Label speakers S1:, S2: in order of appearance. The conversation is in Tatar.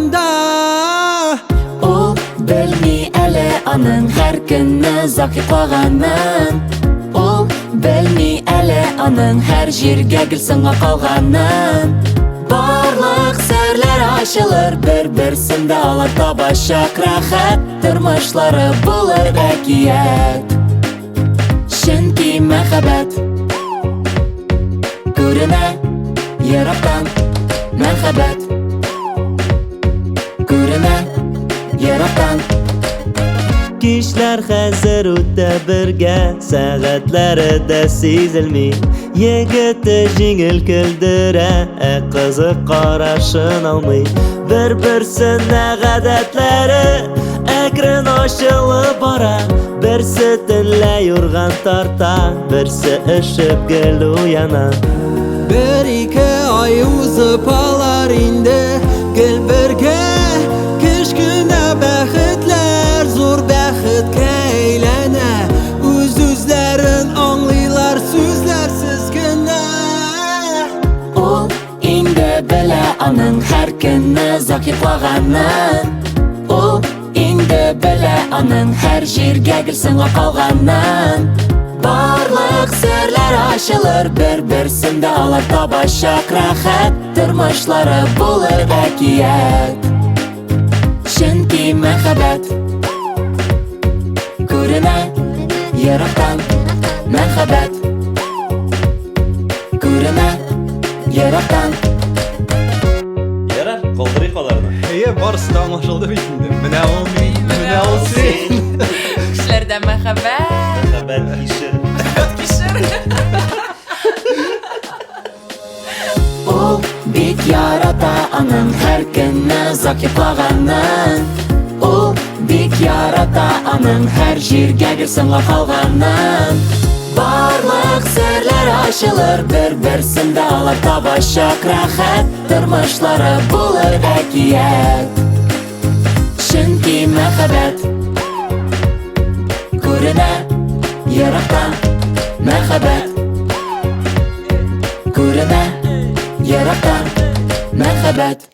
S1: анда.
S2: Ул белми әле аның һәр көнне закитлаганын. Ул белми әле аның һәр җиргә гел сыңа калганын. Барлык серләр ачылыр, бер-берсендә алар табачак рәхәт. Тормышлары булыр әкият, чөнки мәхәббәт күренә ерактан. Мәхәббәт күренә ерактан.
S3: Кичләр хәзер үтә бергә, сәгатьләре дә сизелми. Егете җиңел көлдерә, кызы карашын алмый. Бер-берсенә гадәтләре әкрен ачылып бара. Берсе төнлә юрган тарта, берсе эшеп гел уяна.
S1: Бер-ике ай узып алар инде, гел бергә кечкенә бәхетләр зур бәхеткә әйләнә. Үз-үзләрен аңлыйлар сүзләрсез генә.
S2: Ул инде белә аның һәр көнне закитлаганын. Ул инде белә аның һәр җиргә гел сыңа калганын. Барлык серләр ачылыр, бер-берсендә алар табачак рәхәт. Тормышлары булыр әкият, чөнки мәхәббәт күренә ерактан. Мәхәббәт күренә ерактан.
S3: Ярар, калдырыйк аларны.
S1: Барысы да аңлашылды бит инде. Менә ул мин, менә ул син.
S4: Кешеләрдә мәхәббәт
S3: Мәхәббәт кишер.
S4: кишер.
S2: Ул бик ярата аның һәр көнне закитлаганын. Ул бик ярата аның һәр җиргә гел сыңа калганын. Барлык серләр ачылыр, бер-берсендә алар табачак рәхәт. Тормышлары булыр әкият, чөнки мәхәббәт күренә ерактан. Мәхәббәт күренә ерактан. Мәхәббәт